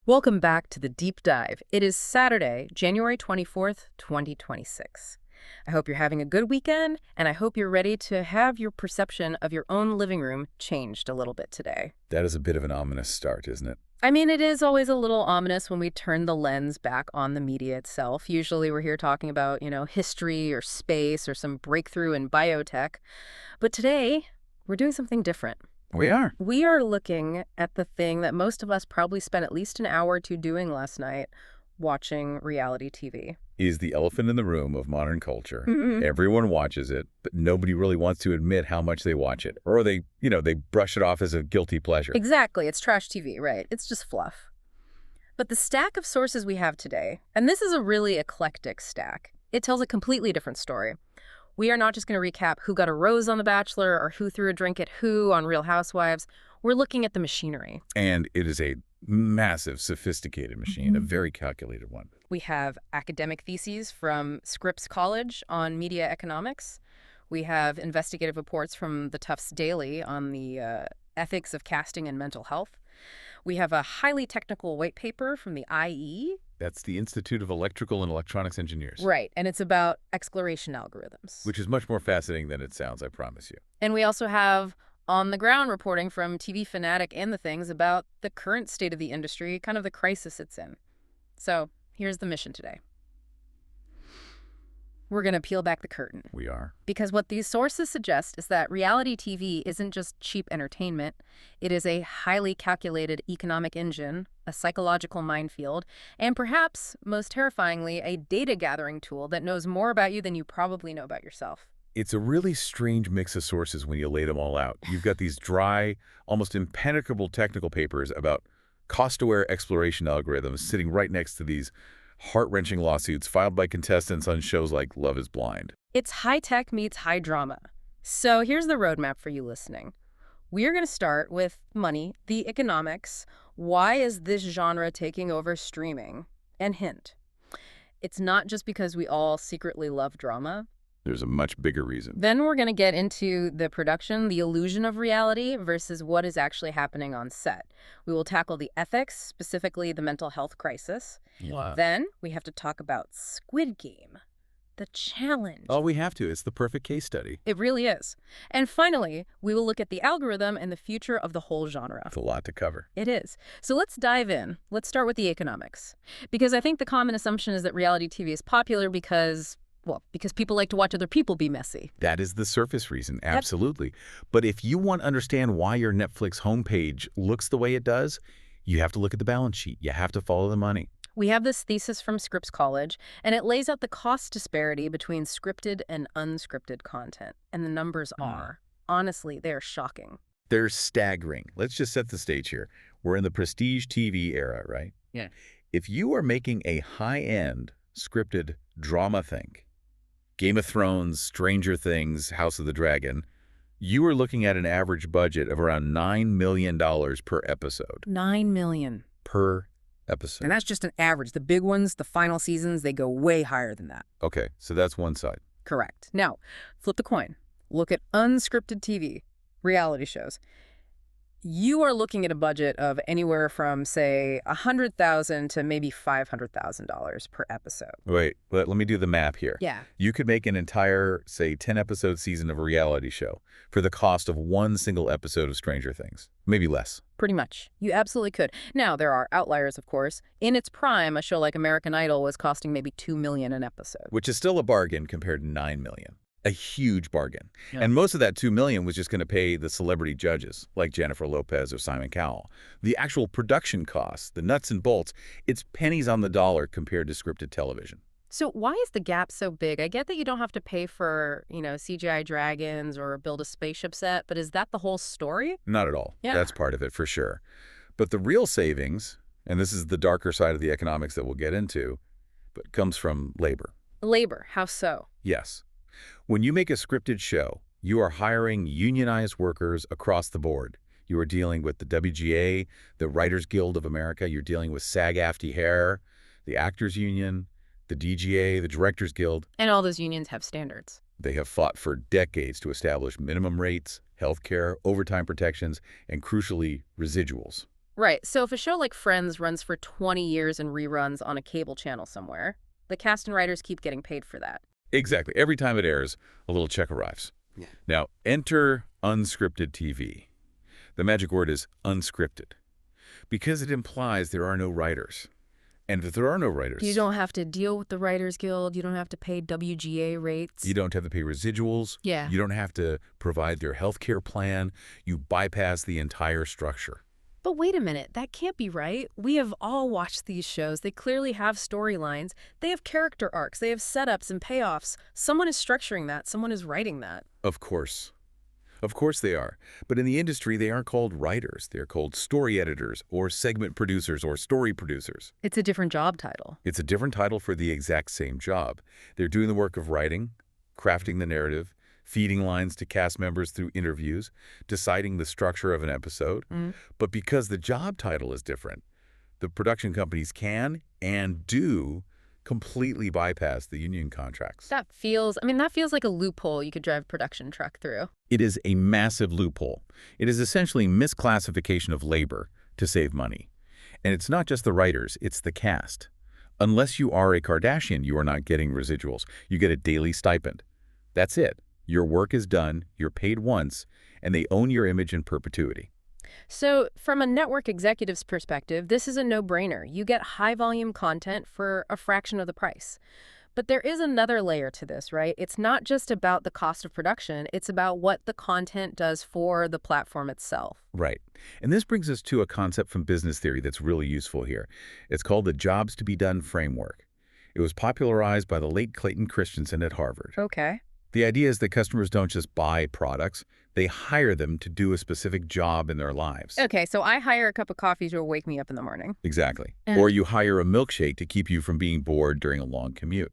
Welcome back to the Deep Dive. It is Saturday, January 24th, 2026. I hope you're having a good weekend, and I hope you're ready to have your perception of your own living room changed a little bit today. That is a bit of an ominous start, isn't it? I mean, it is always a little ominous when we turn the lens back on the media itself. Usually we're here talking about, history or space or some breakthrough in biotech. But today, we're doing something different. We are. We are looking at the thing that most of us probably spent at least an hour or two doing last night, watching reality TV. Is the elephant in the room of modern culture. Mm-hmm. Everyone watches it, but nobody really wants to admit how much they watch it. Or they brush it off as a guilty pleasure. Exactly. It's trash TV, right? It's just fluff. But the stack of sources we have today, and this is a really eclectic stack, it tells a completely different story. We are not just going to recap who got a rose on The Bachelor or who threw a drink at who on Real Housewives. We're looking at the machinery. And it is a massive, sophisticated machine, a very calculated one. We have academic theses from Scripps College on media economics. We have investigative reports from the Tufts Daily on the ethics of casting and mental health. We have a highly technical white paper from the IE. That's the Institute of Electrical and Electronics Engineers. Right, and it's about exploration algorithms. Which is much more fascinating than it sounds, I promise you. And we also have on-the-ground reporting from TV Fanatic and The Things about the current state of the industry, kind of the crisis it's in. So here's the mission today. We're going to peel back the curtain. We are. Because what these sources suggest is that reality TV isn't just cheap entertainment. It is a highly calculated economic engine, a psychological minefield, and perhaps, most terrifyingly, a data-gathering tool that knows more about you than you probably know about yourself. It's a really strange mix of sources when you lay them all out. You've got these dry, almost impenetrable technical papers about cost-aware exploration algorithms sitting right next to these heart-wrenching lawsuits filed by contestants on shows like Love is Blind. It's high-tech meets high drama. So here's the roadmap for you listening. We're going to start with money, the economics. Why is this genre taking over streaming? And hint, it's not just because we all secretly love drama. There's a much bigger reason. Then we're going to get into the production, the illusion of reality versus what is actually happening on set. We will tackle the ethics, specifically the mental health crisis. Wow. Then we have to talk about Squid Game, the challenge. Oh, we have to. It's the perfect case study. It really is. And finally, we will look at the algorithm and the future of the whole genre. It's a lot to cover. It is. So let's dive in. Let's start with the economics. Because I think the common assumption is that reality TV is popular because people like to watch other people be messy. That is the surface reason, absolutely. But if you want to understand why your Netflix homepage looks the way it does, you have to look at the balance sheet. You have to follow the money. We have this thesis from Scripps College, and it lays out the cost disparity between scripted and unscripted content. And the numbers are, honestly, they're shocking. They're staggering. Let's just set the stage here. We're in the prestige TV era, right? Yeah. If you are making a high-end scripted drama thing, Game of Thrones, Stranger Things, House of the Dragon, you are looking at an average budget of around $9 million per episode. $9 million. Per episode. And that's just an average. The big ones, the final seasons, they go way higher than that. Okay, so that's one side. Correct. Now, flip the coin. Look at unscripted TV, reality shows. You are looking at a budget of anywhere from, say, $100,000 to maybe $500,000 per episode. Wait, let me do the math here. Yeah. You could make an entire, say, 10-episode season of a reality show for the cost of one single episode of Stranger Things. Maybe less. Pretty much. You absolutely could. Now, there are outliers, of course. In its prime, a show like American Idol was costing maybe $2 million an episode. Which is still a bargain compared to $9 million. A huge bargain. Yeah. And most of that $2 million was just going to pay the celebrity judges, like Jennifer Lopez or Simon Cowell. The actual production costs, the nuts and bolts, it's pennies on the dollar compared to scripted television. So why is the gap so big? I get that you don't have to pay for, CGI dragons or build a spaceship set, but is that the whole story? Not at all. Yeah. That's part of it for sure. But the real savings, and this is the darker side of the economics that we'll get into, but comes from labor. Labor. How so? Yes. When you make a scripted show, you are hiring unionized workers across the board. You are dealing with the WGA, the Writers Guild of America. You're dealing with SAG-AFTRA, the Actors Union, the DGA, the Directors Guild. And all those unions have standards. They have fought for decades to establish minimum rates, health care, overtime protections, and crucially, residuals. Right. So if a show like Friends runs for 20 years and reruns on a cable channel somewhere, the cast and writers keep getting paid for that. Exactly. Every time it airs, a little check arrives. Yeah. Now, enter unscripted TV. The magic word is unscripted because it implies there are no writers. And if there are no writers, You don't have to deal with the Writers Guild. You don't have to pay WGA rates. you don't have to pay residuals. Yeah. You don't have to provide their health care plan. You bypass the entire structure. But wait a minute, that can't be right. We have all watched these shows. They clearly have storylines. They have character arcs. They have setups and payoffs. Someone is structuring that. Someone is writing that. Of course. Of course they are. But in the industry, they aren't called writers. They're called story editors or segment producers or story producers. It's a different job title. It's a different title for the exact same job. They're doing the work of writing, crafting the narrative, feeding lines to cast members through interviews, deciding the structure of an episode. But because the job title is different, the production companies can and do completely bypass the union contracts. That feels like a loophole you could drive a production truck through. It is a massive loophole. It is essentially misclassification of labor to save money. And it's not just the writers, it's the cast. Unless you are a Kardashian, you are not getting residuals. You get a daily stipend. That's it. Your work is done, you're paid once, and they own your image in perpetuity. So from a network executive's perspective, this is a no-brainer. You get high-volume content for a fraction of the price. But there is another layer to this, right? It's not just about the cost of production. It's about what the content does for the platform itself. Right. And this brings us to a concept from business theory that's really useful here. It's called the jobs to be done framework. It was popularized by the late Clayton Christensen at Harvard. Okay. The idea is that customers don't just buy products, they hire them to do a specific job in their lives. Okay, so I hire a cup of coffee to wake me up in the morning. Exactly. Or you hire a milkshake to keep you from being bored during a long commute.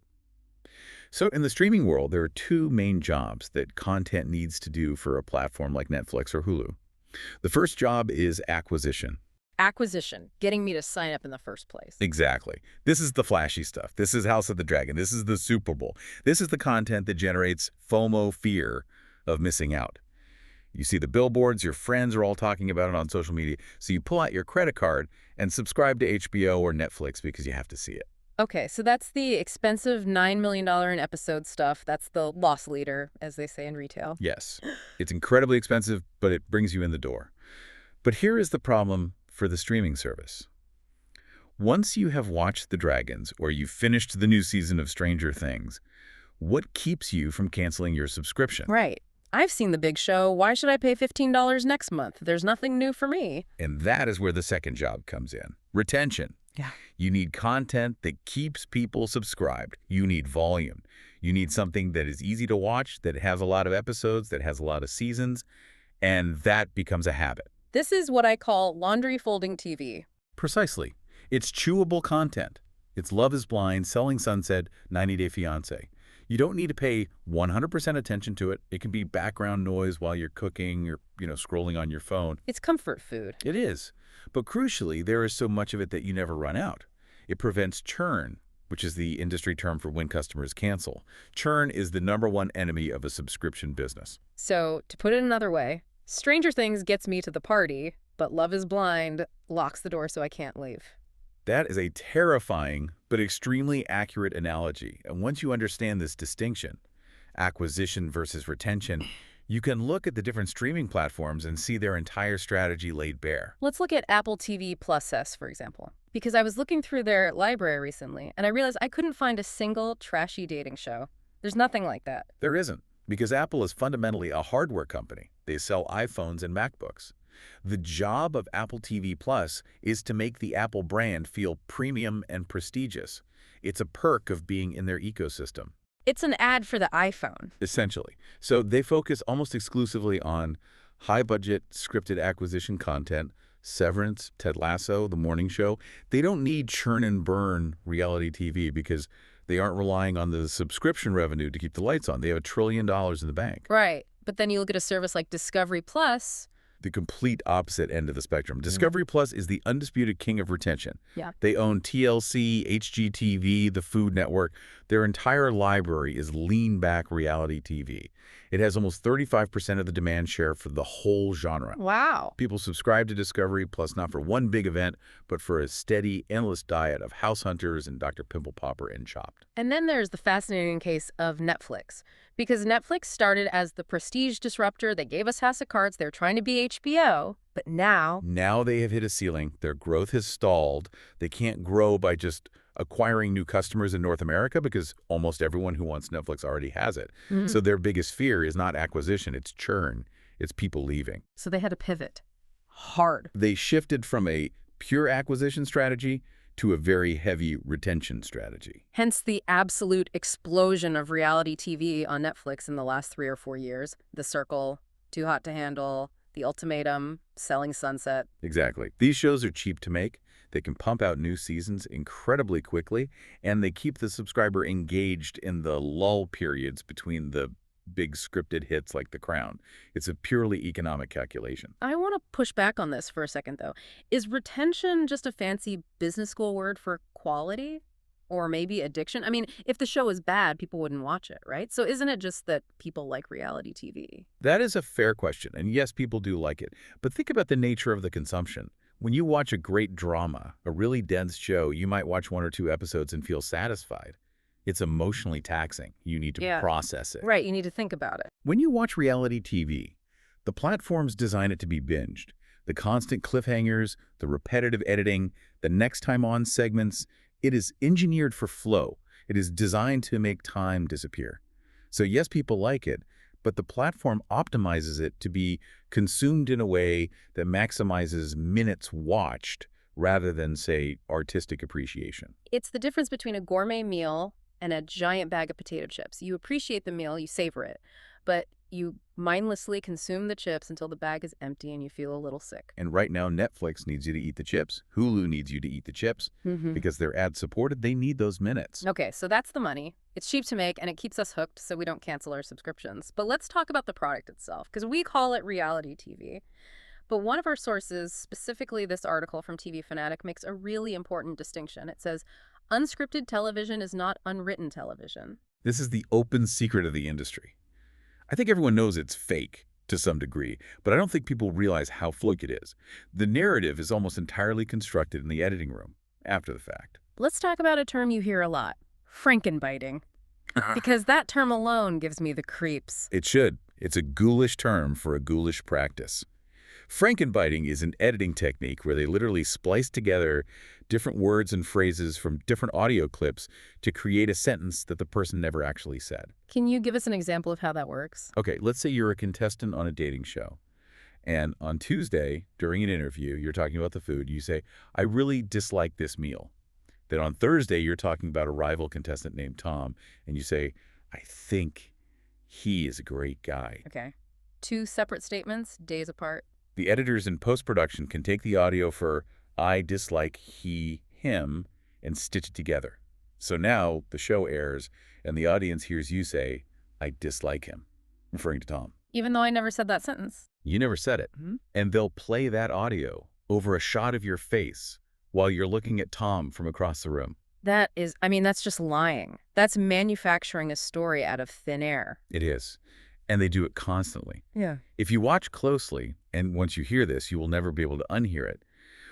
So in the streaming world, there are two main jobs that content needs to do for a platform like Netflix or Hulu. The first job is acquisition. Acquisition, getting me to sign up in the first place. Exactly. This is the flashy stuff. This is House of the Dragon. This is the Super Bowl. This is the content that generates FOMO, fear of missing out. You see the billboards, your friends are all talking about it on social media, so you pull out your credit card and subscribe to HBO or Netflix because you have to see it. Okay, so that's the expensive $9 million an episode stuff. That's the loss leader, as they say in retail. Yes. It's incredibly expensive, but it brings you in the door. But here is the problem for the streaming service. Once you have watched The Dragons or you've finished the new season of Stranger Things, what keeps you from canceling your subscription? Right. I've seen the big show. Why should I pay $15 next month? There's nothing new for me. And that is where the second job comes in. Retention. Yeah. You need content that keeps people subscribed. You need volume. You need something that is easy to watch, that has a lot of episodes, that has a lot of seasons, and that becomes a habit. This is what I call laundry folding TV. Precisely. It's chewable content. It's Love is Blind, Selling Sunset, 90 Day Fiancé. You don't need to pay 100% attention to it. It can be background noise while you're cooking or, scrolling on your phone. It's comfort food. It is. But crucially, there is so much of it that you never run out. It prevents churn, which is the industry term for when customers cancel. Churn is the #1 enemy of a subscription business. So, to put it another way, Stranger Things gets me to the party, but Love is Blind locks the door so I can't leave. That is a terrifying but extremely accurate analogy. And once you understand this distinction, acquisition versus retention, you can look at the different streaming platforms and see their entire strategy laid bare. Let's look at Apple TV Plus S, for example. Because I was looking through their library recently, and I realized I couldn't find a single trashy dating show. There's nothing like that. There isn't, because Apple is fundamentally a hardware company. They sell iPhones and MacBooks. The job of Apple TV Plus is to make the Apple brand feel premium and prestigious. It's a perk of being in their ecosystem. It's an ad for the iPhone. Essentially. So they focus almost exclusively on high-budget scripted acquisition content, Severance, Ted Lasso, The Morning Show. They don't need churn and burn reality TV because they aren't relying on the subscription revenue to keep the lights on. They have $1 trillion in the bank. Right. But then you look at a service like Discovery Plus. The complete opposite end of the spectrum. Discovery Plus is the undisputed king of retention. Yeah. They own TLC, HGTV, the Food Network. Their entire library is lean-back reality TV. It has almost 35% of the demand share for the whole genre. Wow. People subscribe to Discovery Plus not for one big event, but for a steady, endless diet of House Hunters and Dr. Pimple Popper and Chopped. And then there's the fascinating case of Netflix. Because Netflix started as the prestige disruptor. They gave us House of Cards. They're trying to be HBO. But now... Now they have hit a ceiling. Their growth has stalled. They can't grow by just acquiring new customers in North America because almost everyone who wants Netflix already has it. So their biggest fear is not acquisition, it's churn. It's people leaving. So they had to pivot. Hard. They shifted from a pure acquisition strategy to a very heavy retention strategy. Hence the absolute explosion of reality TV on Netflix in the last 3 or 4 years. The Circle, Too Hot to Handle, The Ultimatum, Selling Sunset. Exactly. These shows are cheap to make. They can pump out new seasons incredibly quickly, and they keep the subscriber engaged in the lull periods between the big scripted hits like The Crown. It's a purely economic calculation. I want to push back on this for a second, though. Is retention just a fancy business school word for quality? Or maybe addiction? I mean, if the show is bad, people wouldn't watch it, right? So isn't it just that people like reality TV? That is a fair question, and yes, people do like it. But think about the nature of the consumption. When you watch a great drama, a really dense show, you might watch 1 or 2 episodes and feel satisfied. It's emotionally taxing. You need to process it. Right, you need to think about it. When you watch reality TV, the platforms design it to be binged. The constant cliffhangers, the repetitive editing, the next time on segments, it is engineered for flow. It is designed to make time disappear. So yes, people like it, but the platform optimizes it to be consumed in a way that maximizes minutes watched rather than, say, artistic appreciation. It's the difference between a gourmet meal and a giant bag of potato chips. You appreciate the meal, you savor it, but you mindlessly consume the chips until the bag is empty and you feel a little sick. And right now, Netflix needs you to eat the chips. Hulu needs you to eat the chips. Because they're ad-supported, they need those minutes. Okay, so that's the money. It's cheap to make, and it keeps us hooked so we don't cancel our subscriptions. But let's talk about the product itself, because we call it reality TV. But one of our sources, specifically this article from TV Fanatic, makes a really important distinction. It says, unscripted television is not unwritten television. This is the open secret of the industry. I think everyone knows it's fake to some degree, but I don't think people realize how fake it is. The narrative is almost entirely constructed in the editing room, after the fact. Let's talk about a term you hear a lot, frankenbiting. Because that term alone gives me the creeps. It should. It's a ghoulish term for a ghoulish practice. Frankenbiting is an editing technique where they literally splice together different words and phrases from different audio clips to create a sentence that the person never actually said. Can you give us an example of how that works? Okay, let's say you're a contestant on a dating show. And on Tuesday, during an interview, you're talking about the food. You say, I really dislike this meal. Then on Thursday, you're talking about a rival contestant named Tom. And you say, I think he is a great guy. Okay. 2 separate statements, days apart. The editors in post-production can take the audio for I dislike he, him, and stitch it together. So now the show airs, and the audience hears you say, I dislike him, referring to Tom. Even though I never said that sentence. You never said it. And they'll play that audio over a shot of your face while you're looking at Tom from across the room. That is, I mean, that's just lying. That's manufacturing a story out of thin air. It is. And they do it constantly. Yeah. If you watch closely, and once you hear this, you will never be able to unhear it.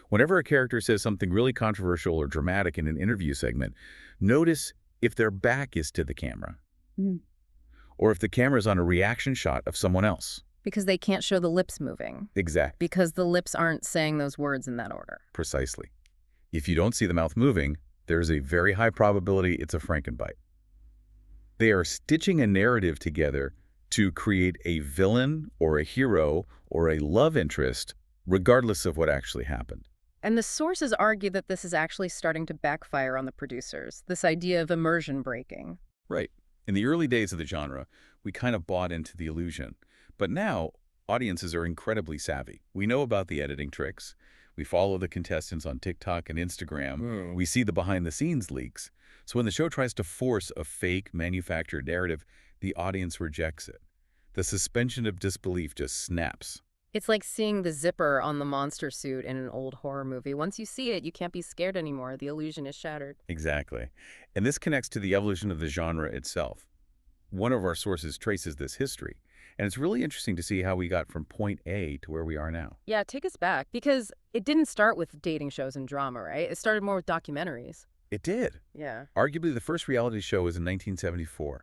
Whenever a character says something really controversial or dramatic in an interview segment, notice if their back is to the camera. Or if the camera's on a reaction shot of someone else. Because they can't show the lips moving. Exactly. Because the lips aren't saying those words in that order. Precisely. If you don't see the mouth moving, there's a very high probability it's a frankenbite. They are stitching a narrative together to create a villain or a hero or a love interest, regardless of what actually happened. And the sources argue that this is actually starting to backfire on the producers, this idea of immersion breaking. Right. In the early days of the genre, we kind of bought into the illusion. But now, audiences are incredibly savvy. We know about the editing tricks. We follow the contestants on TikTok and Instagram. We see the behind-the-scenes leaks. So when the show tries to force a fake, manufactured narrative, the audience rejects it. The suspension of disbelief just snaps. It's like seeing the zipper on the monster suit in an old horror movie. Once you see it, you can't be scared anymore. The illusion is shattered. Exactly. And this connects to the evolution of the genre itself. One of our sources traces this history. And it's really interesting to see how we got from point A to where we are now. Yeah, take us back, because it didn't start with dating shows and drama, right? It started more with documentaries. It did. Yeah. Arguably, the first reality show was in 1974. It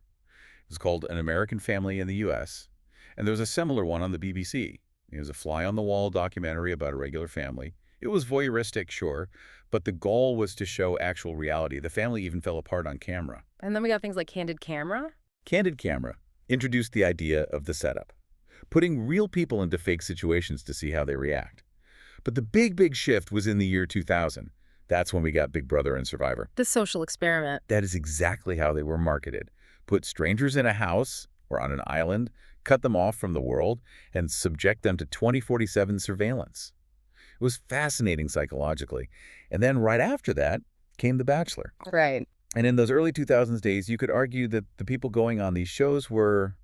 was called An American Family in the U.S., and there was a similar one on the BBC. It was a fly-on-the-wall documentary about a regular family. It was voyeuristic, sure, but the goal was to show actual reality. The family even fell apart on camera. And then we got things like Candid Camera. Candid Camera introduced the idea of the setup, putting real people into fake situations to see how they react. But the big shift was in the year 2000. That's when we got Big Brother and Survivor. The social experiment. That is exactly how they were marketed. Put strangers in a house or on an island, cut them off from the world, and subject them to 24/7 surveillance. It was fascinating psychologically. And then right after that came The Bachelor. Right. And in those early 2000s days, you could argue that the people going on these shows were,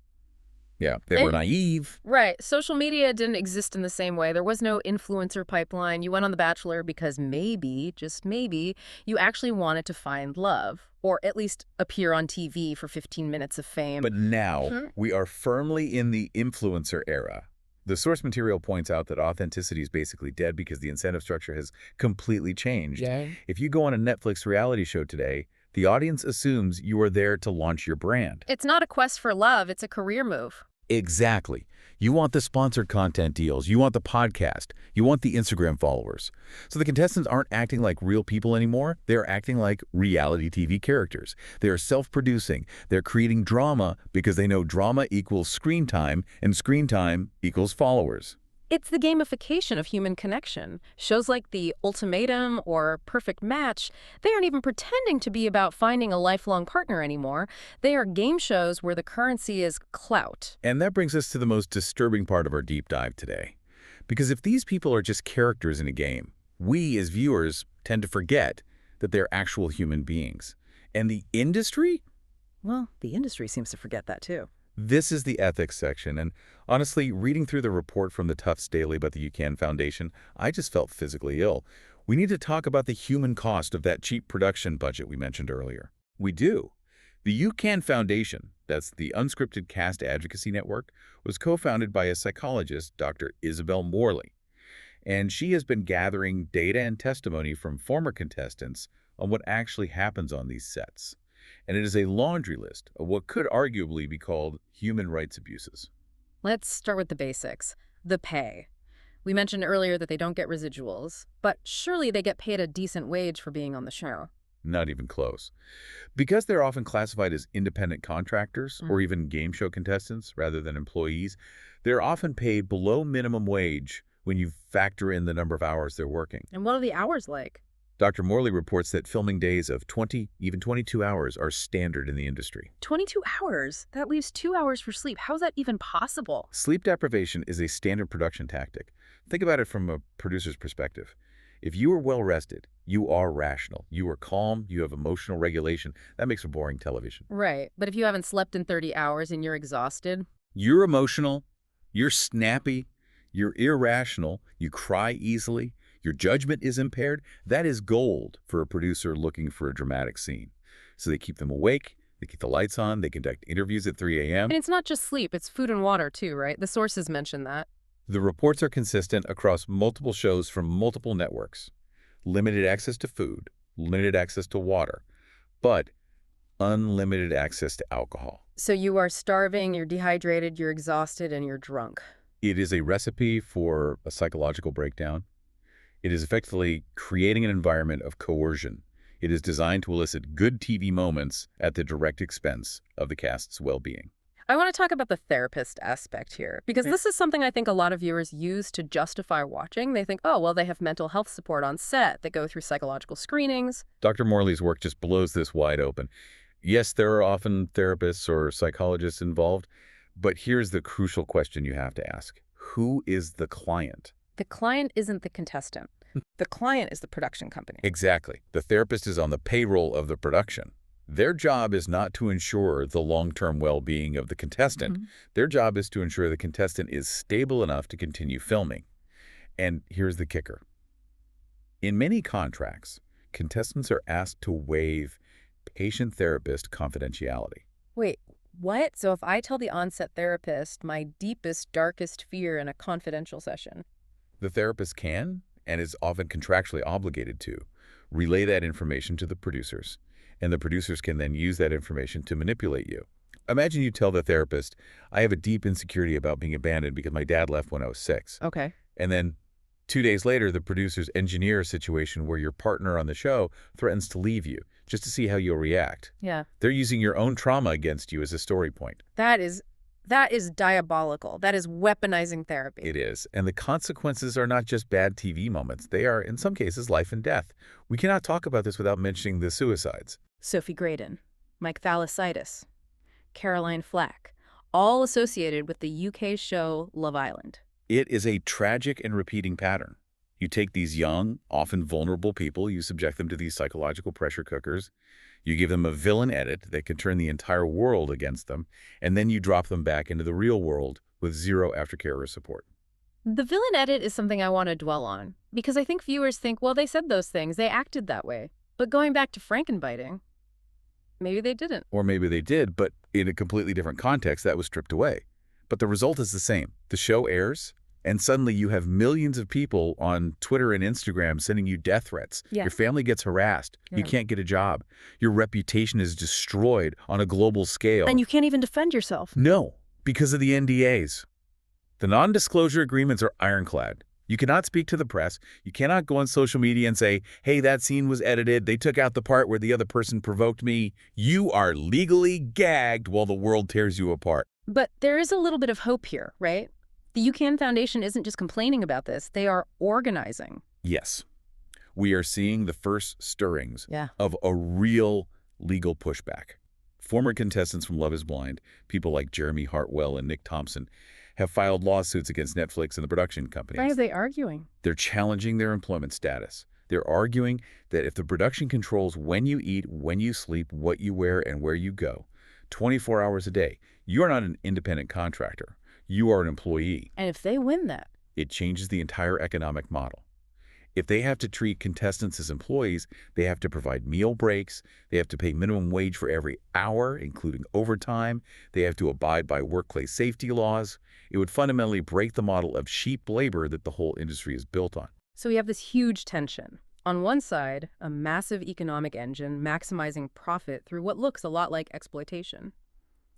they were naive. Right. Social media didn't exist in the same way. There was no influencer pipeline. You went on The Bachelor because maybe, just maybe, you actually wanted to find love, or at least appear on TV for 15 minutes of fame. But now we are firmly in the influencer era. The source material points out that authenticity is basically dead because the incentive structure has completely changed. Yeah. If you go on a Netflix reality show today, the audience assumes you are there to launch your brand. It's not a quest for love. It's a career move. Exactly. You want the sponsored content deals. You want the podcast. You want the Instagram followers. So the contestants aren't acting like real people anymore. They're acting like reality TV characters. They are self-producing. They're creating drama because they know drama equals screen time, and screen time equals followers. It's the gamification of human connection. Shows like The Ultimatum or Perfect Match, they aren't even pretending to be about finding a lifelong partner anymore. They are game shows where the currency is clout. And that brings us to the most disturbing part of our deep dive today. Because if these people are just characters in a game, we as viewers tend to forget that they're actual human beings. And the industry? Well, the industry seems to forget that too. This is the ethics section, and honestly, reading through the report from the Tufts Daily about the UCAN Foundation, I just felt physically ill. We need to talk about the human cost of that cheap production budget we mentioned earlier. We do. The UCAN Foundation, that's the Unscripted Cast Advocacy Network, was co-founded by a psychologist, Dr. Isabel Morley. And she has been gathering data and testimony from former contestants on what actually happens on these sets. And it is a laundry list of what could arguably be called human rights abuses. Let's start with the basics. The pay. We mentioned earlier that they don't get residuals, but surely they get paid a decent wage for being on the show. Not even close. Because they're often classified as independent contractors or even game show contestants rather than employees, they're often paid below minimum wage when you factor in the number of hours they're working. And what are the hours like? Dr. Morley reports that filming days of 20, even 22 hours are standard in the industry. 22 hours? That leaves 2 hours for sleep. How is that even possible? Sleep deprivation is a standard production tactic. Think about it from a producer's perspective. If you are well rested, you are rational, you are calm, you have emotional regulation. That makes for boring television. Right. But if you haven't slept in 30 hours and you're exhausted? You're emotional, you're snappy, you're irrational, you cry easily, your judgment is impaired. That is gold for a producer looking for a dramatic scene. So they keep them awake, they keep the lights on, they conduct interviews at 3 a.m. And it's not just sleep, it's food and water too, right? The sources mention that. The reports are consistent across multiple shows from multiple networks. Limited access to food, limited access to water, but unlimited access to alcohol. So you are starving, you're dehydrated, you're exhausted, and you're drunk. It is a recipe for a psychological breakdown. It is effectively creating an environment of coercion. It is designed to elicit good TV moments at the direct expense of the cast's well-being. I want to talk about the therapist aspect here, because this is something I think a lot of viewers use to justify watching. They think, oh, well, they have mental health support on set. They go through psychological screenings. Dr. Morley's work just blows this wide open. Yes, there are often therapists or psychologists involved, but here's the crucial question you have to ask. Who is the client? The client isn't the contestant. The client is the production company. Exactly. The therapist is on the payroll of the production. Their job is not to ensure the long-term well-being of the contestant. Their job is to ensure the contestant is stable enough to continue filming. And here's the kicker. In many contracts, contestants are asked to waive patient-therapist confidentiality. Wait, What? So if I tell the onset therapist my deepest, darkest fear in a confidential session? The therapist can, and is often contractually obligated to, relay that information to the producers, and the producers can then use that information to manipulate you. Imagine you tell the therapist, I have a deep insecurity about being abandoned because my dad left when I was 6. Okay. And then 2 days later, the producers engineer a situation where your partner on the show threatens to leave you just to see how you'll react. Yeah. They're using your own trauma against you as a story point. That is diabolical. That is weaponizing therapy. It is. And the consequences are not just bad TV moments. They are, in some cases, life and death. We cannot talk about this without mentioning the suicides. Sophie Graydon, Mike Thalassitis, Caroline Flack, all associated with the UK show Love Island. It is a tragic and repeating pattern. You take these young, often vulnerable people, you subject them to these psychological pressure cookers, you give them a villain edit that can turn the entire world against them, and then you drop them back into the real world with zero aftercare or support. The villain edit is something I want to dwell on, because I think viewers think, well, they said those things, they acted that way. But going back to Frankenbiting, maybe they didn't. Or maybe they did, but in a completely different context that was stripped away. But the result is the same. The show airs, and suddenly you have millions of people on Twitter and Instagram sending you death threats. Yeah. Your family gets harassed. Yeah. You can't get a job. Your reputation is destroyed on a global scale. And you can't even defend yourself. No, because of the NDAs. The non-disclosure agreements are ironclad. You cannot speak to the press. You cannot go on social media and say, hey, that scene was edited. They took out the part where the other person provoked me. You are legally gagged while the world tears you apart. But there is a little bit of hope here, right? The UCAN Foundation isn't just complaining about this. They are organizing. Yes. We are seeing the first stirrings Yeah. of a real legal pushback. Former contestants from Love is Blind, people like Jeremy Hartwell and Nick Thompson, have filed lawsuits against Netflix and the production companies. Why are they arguing? They're challenging their employment status. They're arguing that if the production controls when you eat, when you sleep, what you wear, and where you go, 24 hours a day, you are not an independent contractor. You are an employee. And if they win that, It changes the entire economic model. If they have to treat contestants as employees, they have to provide meal breaks, they have to pay minimum wage for every hour, including overtime, they have to abide by workplace safety laws. It would fundamentally break the model of cheap labor that the whole industry is built on. so we have this huge tension. On one side, a massive economic engine maximizing profit through what looks a lot like exploitation.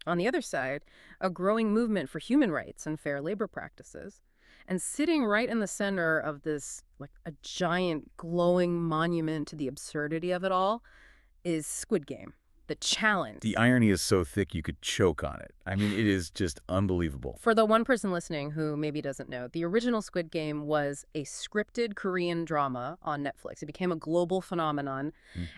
On the other side, a growing movement for human rights and fair labor practices. And sitting right in the center of this, like a giant glowing monument to the absurdity of it all, is Squid Game, the challenge. The irony is so thick you could choke on it. I mean, it is just unbelievable. For the one person listening who maybe doesn't know, the original Squid Game was a scripted Korean drama on Netflix. It became a global phenomenon,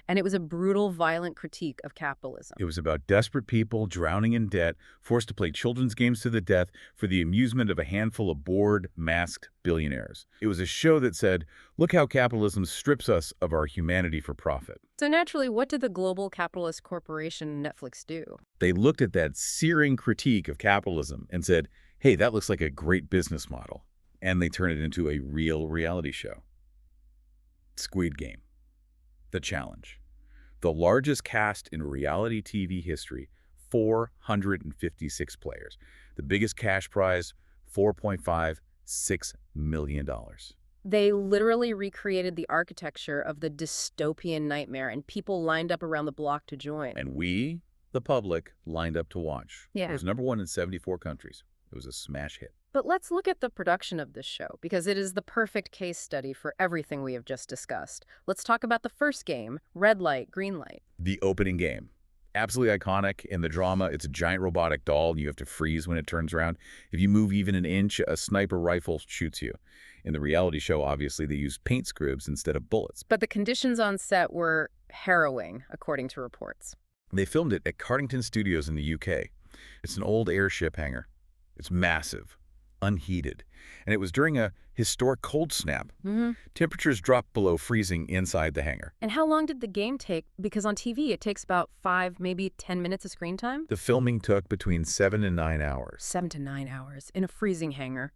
and it was a brutal, violent critique of capitalism. It was about desperate people drowning in debt, forced to play children's games to the death for the amusement of a handful of bored, masked billionaires. It was a show that said, look how capitalism strips us of our humanity for profit. So naturally, what did the global capitalist corporation Netflix do? They looked at that searing critique of capitalism and said, hey, that looks like a great business model. And they turned it into a real reality show. Squid Game. The challenge. The largest cast in reality TV history, 456 players. The biggest cash prize, $4.56 million. They literally recreated the architecture of the dystopian nightmare, and people lined up around the block to join. And we, the public, lined up to watch. Yeah. It was #1 in 74 countries. It was a smash hit. But let's look at the production of this show, because it is the perfect case study for everything we have just discussed. Let's talk about the first game, red light, green light. The opening game. Absolutely iconic. In the drama, it's a giant robotic doll, and you have to freeze when it turns around. If you move even an inch, a sniper rifle shoots you. In the reality show, obviously, they use paint squibs instead of bullets. But the conditions on set were harrowing, according to reports. They filmed it at Cardington Studios in the UK. It's an old airship hangar. It's massive, unheated. And it was during a historic cold snap. Temperatures dropped below freezing inside the hangar. And how long did the game take? Because on TV, it takes about 5, maybe 10 minutes of screen time. The filming took between 7 and 9 hours. 7 to 9 hours in a freezing hangar,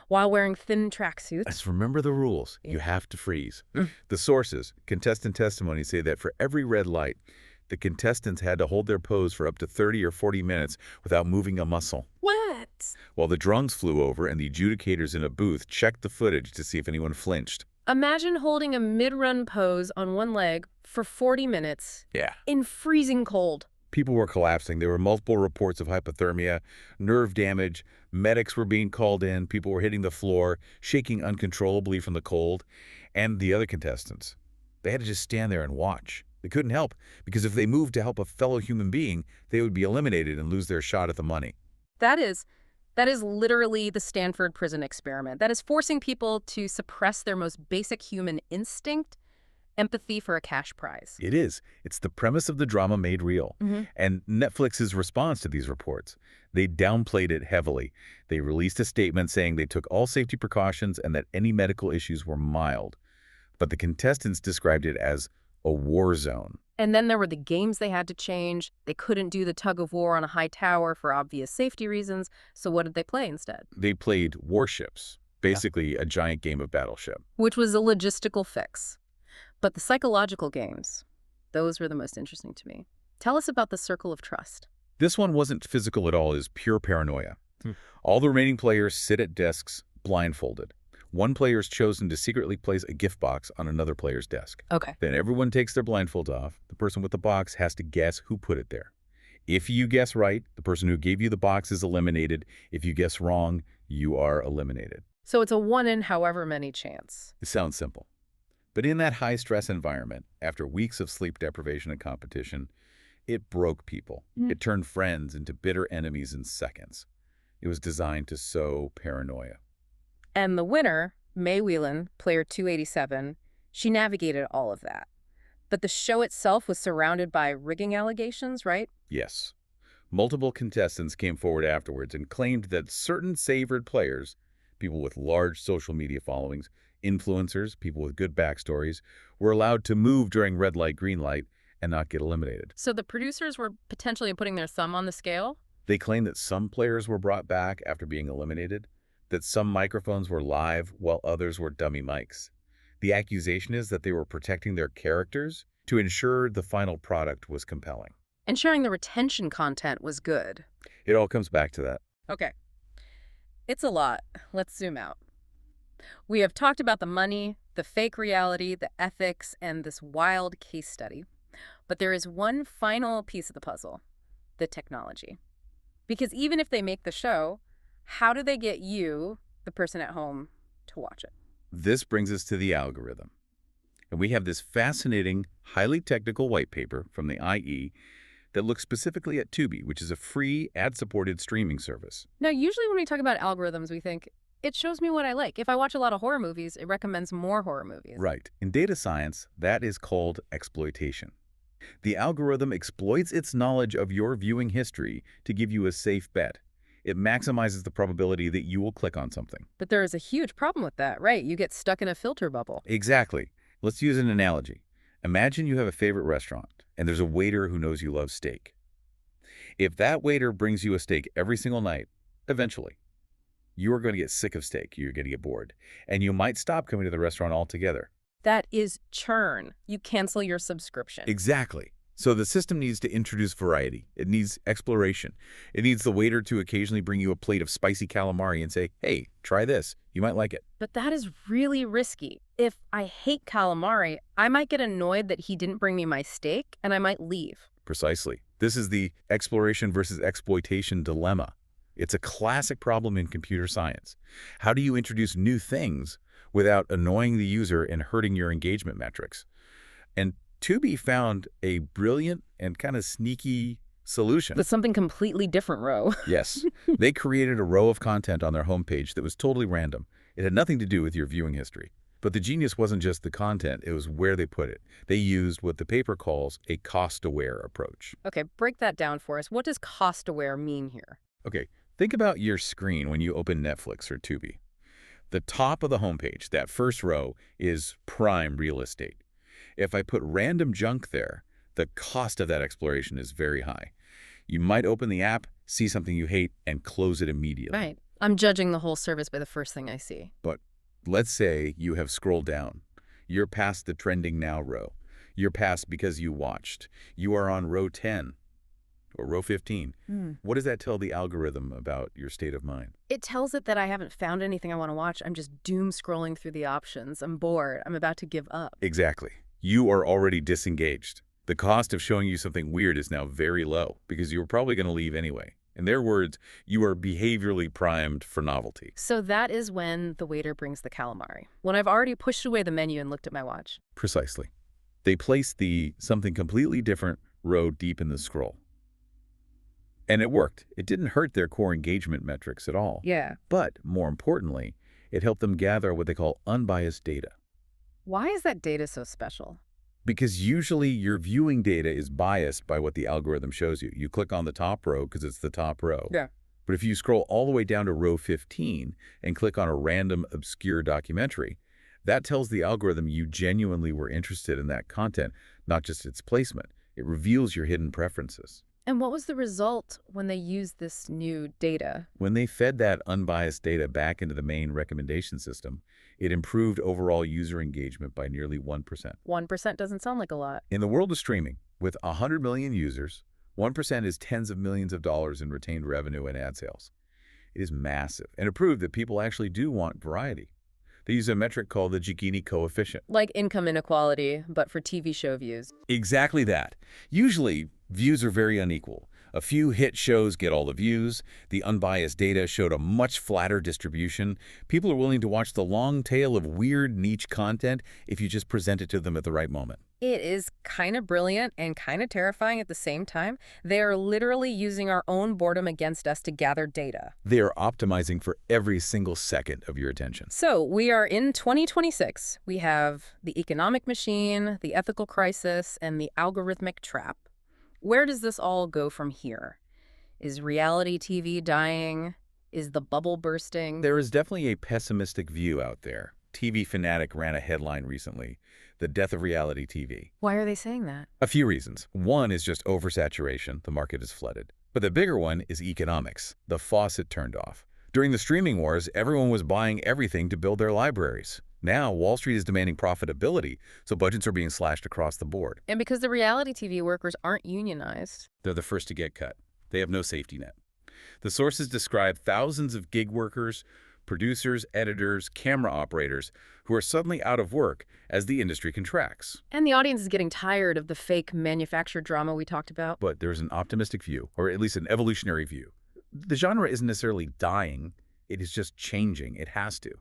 while wearing thin tracksuits. Let's remember the rules. You have to freeze. The sources, contestant testimony, say that for every red light, The contestants had to hold their pose for up to 30 or 40 minutes without moving a muscle, What? while the drunks flew over and the adjudicators in a booth checked the footage to see if anyone flinched. Imagine holding a mid-run pose on one leg for 40 minutes Yeah. in freezing cold. People were collapsing. There were multiple reports of hypothermia, nerve damage. Medics were being called in. People were hitting the floor, shaking uncontrollably from the cold. And the other contestants, they had to just stand there and watch. They couldn't help, because if they moved to help a fellow human being, they would be eliminated and lose their shot at the money. That is literally the Stanford prison experiment. That is forcing people to suppress their most basic human instinct, empathy for a cash prize. It is. It's the premise of the drama made real. And Netflix's response to these reports, they downplayed it heavily. They released a statement saying they took all safety precautions and that any medical issues were mild. But the contestants described it as a war zone. And then there were the games they had to change. They couldn't do the tug of war on a high tower for obvious safety reasons. So what did they play instead? They played warships, basically a giant game of battleship. Which was a logistical fix. But the psychological games, those were the most interesting to me. Tell us about the circle of trust. This one wasn't physical at all. It was pure paranoia. All the remaining players sit at desks blindfolded. One player is chosen to secretly place a gift box on another player's desk. Okay. Then everyone takes their blindfolds off. The person with the box has to guess who put it there. If you guess right, the person who gave you the box is eliminated. If you guess wrong, you are eliminated. So it's a one in however many chance. It sounds simple. But in that high-stress environment, after weeks of sleep deprivation and competition, it broke people. It turned friends into bitter enemies in seconds. It was designed to sow paranoia. And the winner, May Whelan, player 287, she navigated all of that. But the show itself was surrounded by rigging allegations, right? Yes. Multiple contestants came forward afterwards and claimed that certain favored players, people with large social media followings, influencers, people with good backstories, were allowed to move during red light, green light, and not get eliminated. So the producers were potentially putting their thumb on the scale? They claimed that some players were brought back after being eliminated, that some microphones were live while others were dummy mics. The accusation is that they were protecting their characters to ensure the final product was compelling. Ensuring the retention content was good. It all comes back to that. Okay. It's a lot. Let's zoom out. We have talked about the money, the fake reality, the ethics, and this wild case study. But there is one final piece of the puzzle, the technology. Because even if they make the show, how do they get you, the person at home, to watch it? This brings us to the algorithm. And we have this fascinating, highly technical white paper from the IE that looks specifically at Tubi, which is a free, ad-supported streaming service. Now, usually when we talk about algorithms, we think, it shows me what I like. If I watch a lot of horror movies, it recommends more horror movies. Right. In data science, that is called exploitation. The algorithm exploits its knowledge of your viewing history to give you a safe bet. It maximizes the probability that you will click on something. But there is a huge problem with that, right? You get stuck in a filter bubble. Exactly. Let's use an analogy. Imagine you have a favorite restaurant, and there's a waiter who knows you love steak. If that waiter brings you a steak every single night, eventually, you are going to get sick of steak. You're going to get bored. And you might stop coming to the restaurant altogether. That is churn. You cancel your subscription. Exactly. So the system needs to introduce variety. It needs exploration. It needs the waiter to occasionally bring you a plate of spicy calamari and say, hey, try this. You might like it. But that is really risky. If I hate calamari, I might get annoyed that he didn't bring me my steak, and I might leave. Precisely. This is the exploration versus exploitation dilemma. It's a classic problem in computer science. How do you introduce new things without annoying the user and hurting your engagement metrics? And Tubi found a brilliant and kind of sneaky solution. But something completely different, Ro. Yes. They created a row of content on their homepage that was totally random. It had nothing to do with your viewing history. But the genius wasn't just the content, it was where they put it. They used what the paper calls a cost-aware approach. Okay, break that down for us. What does cost-aware mean here? Okay, think about your screen when you open Netflix or Tubi. The top of the homepage, that first row, is prime real estate. If I put random junk there, the cost of that exploration is very high. You might open the app, see something you hate, and close it immediately. Right. I'm judging the whole service by the first thing I see. But let's say you have scrolled down. You're past the trending now row. You're passed because you watched. You are on row 10 or row 15. What does that tell the algorithm about your state of mind? It tells it that I haven't found anything I want to watch. I'm just doom scrolling through the options. I'm bored. I'm about to give up. Exactly. You are already disengaged. The cost of showing you something weird is now very low because you were probably going to leave anyway. In their words, you are behaviorally primed for novelty. So that is when the waiter brings the calamari. When I've already pushed away the menu and looked at my watch. Precisely. They place the something completely different row deep in the scroll. And it worked. It didn't hurt their core engagement metrics at all. Yeah. But more importantly, it helped them gather what they call unbiased data. Why is that data so special? Because usually your viewing data is biased by what the algorithm shows you. You click on the top row because it's the top row. Yeah. But if you scroll all the way down to row 15 and click on a random obscure documentary, that tells the algorithm you genuinely were interested in that content, not just its placement. It reveals your hidden preferences. And what was the result when they used this new data? When they fed that unbiased data back into the main recommendation system, it improved overall user engagement by nearly 1%. 1% doesn't sound like a lot. In the world of streaming, with 100 million users, 1% is tens of millions of dollars in retained revenue and ad sales. It is massive, and it proved that people actually do want variety. They use a metric called the Gini coefficient. Like income inequality, but for TV show views. Exactly that. Usually, views are very unequal. A few hit shows get all the views. The unbiased data showed a much flatter distribution. People are willing to watch the long tail of weird niche content if you just present it to them at the right moment. It is kind of brilliant and kind of terrifying at the same time. They are literally using our own boredom against us to gather data. They are optimizing for every single second of your attention. So we are in 2026. We have the economic machine, the ethical crisis, and the algorithmic trap. Where does this all go from here? Is reality TV dying? Is the bubble bursting? There is definitely a pessimistic view out there. TV Fanatic ran a headline recently, "The Death of Reality TV." Why are they saying that? A few reasons. One is just oversaturation. The market is flooded. But the bigger one is economics. The faucet turned off. During the streaming wars, everyone was buying everything to build their libraries. Now, Wall Street is demanding profitability, so budgets are being slashed across the board. And because the reality TV workers aren't unionized. They're the first to get cut. They have no safety net. The sources describe thousands of gig workers, producers, editors, camera operators who are suddenly out of work as the industry contracts. And the audience is getting tired of the fake manufactured drama we talked about. But there's an optimistic view, or at least an evolutionary view. The genre isn't necessarily dying. It is just changing. It has to.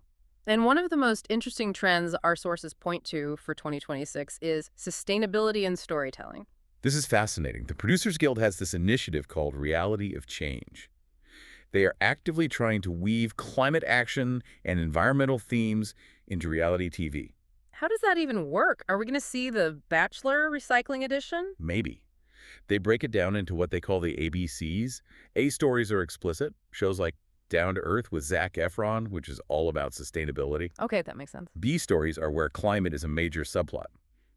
And one of the most interesting trends our sources point to for 2026 is sustainability in storytelling. This is fascinating. The Producers Guild has this initiative called Reality of Change. They are actively trying to weave climate action and environmental themes into reality TV. How does that even work? Are we going to see the Bachelor recycling edition? Maybe. They break it down into what they call the ABCs. A stories are explicit, shows like Down to Earth with Zac Efron, which is all about sustainability. Okay, that makes sense. B stories are where climate is a major subplot.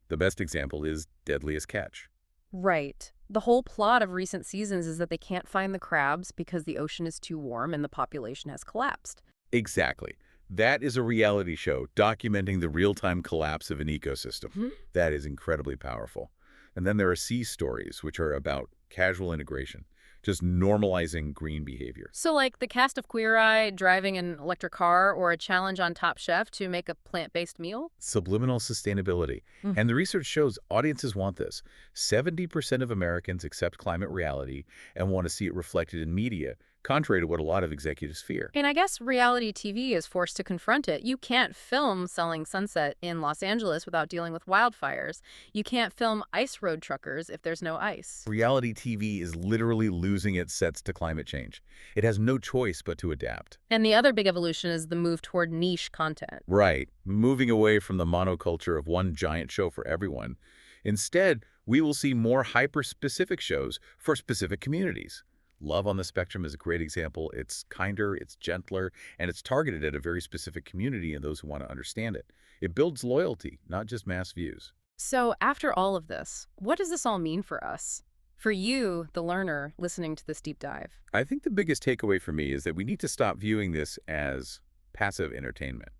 The best example is Deadliest Catch. Right. The whole plot of recent seasons is that they can't find the crabs because the ocean is too warm and the population has collapsed. Exactly. That is a reality show documenting the real-time collapse of an ecosystem. That is incredibly powerful. And then there are C stories, which are about casual integration, just normalizing green behavior. So like the cast of Queer Eye driving an electric car or a challenge on Top Chef to make a plant-based meal? Subliminal sustainability. And the research shows audiences want this. 70% of Americans accept climate reality and want to see it reflected in media, contrary to what a lot of executives fear. And I guess reality TV is forced to confront it. You can't film Selling Sunset in Los Angeles without dealing with wildfires. You can't film ice road truckers if there's no ice. Reality TV is literally losing its sets to climate change. It has no choice but to adapt. And the other big evolution is the move toward niche content. Right, moving away from the monoculture of one giant show for everyone. Instead, we will see more hyper-specific shows for specific communities. Love on the Spectrum is a great example. It's kinder, it's gentler, and it's targeted at a very specific community and those who want to understand it. It builds loyalty, not just mass views. So after all of this, what does this all mean for us? For you, the learner, listening to this deep dive? I think the biggest takeaway for me is that we need to stop viewing this as passive entertainment.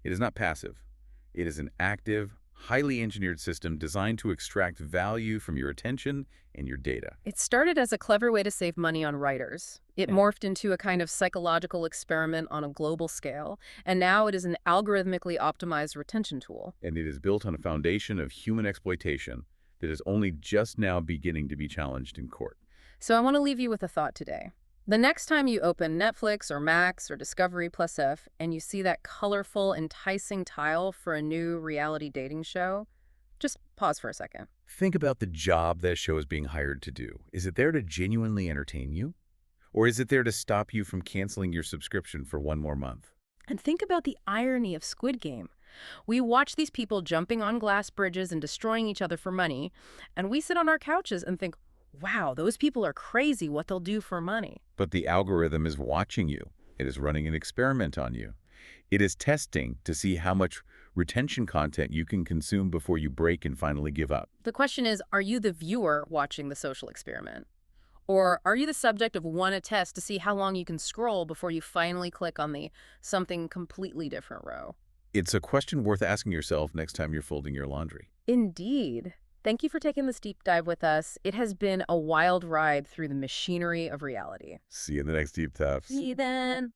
It is not passive. It is an active, highly engineered system designed to extract value from your attention and your data. It started as a clever way to save money on writers. It Yeah. morphed into a kind of psychological experiment on a global scale, and now it is an algorithmically optimized retention tool. And it is built on a foundation of human exploitation that is only just now beginning to be challenged in court. So I want to leave you with a thought today. The next time you open Netflix or Max or Discovery Plus F and you see that colorful, enticing tile for a new reality dating show, just pause for a second. Think about the job that show is being hired to do. Is it there to genuinely entertain you? Or is it there to stop you from canceling your subscription for one more month? And think about the irony of Squid Game. We watch these people jumping on glass bridges and destroying each other for money, and we sit on our couches and think, wow, those people are crazy what they'll do for money. But the algorithm is watching you. It is running an experiment on you. It is testing to see how much retention content you can consume before you break and finally give up. The question is, are you the viewer watching the social experiment? Or are you the subject of one test to see how long you can scroll before you finally click on the something completely different row? It's a question worth asking yourself next time you're folding your laundry. Indeed. Thank you for taking this deep dive with us. It has been a wild ride through the machinery of reality. See you in the next Deep Dives. See you then.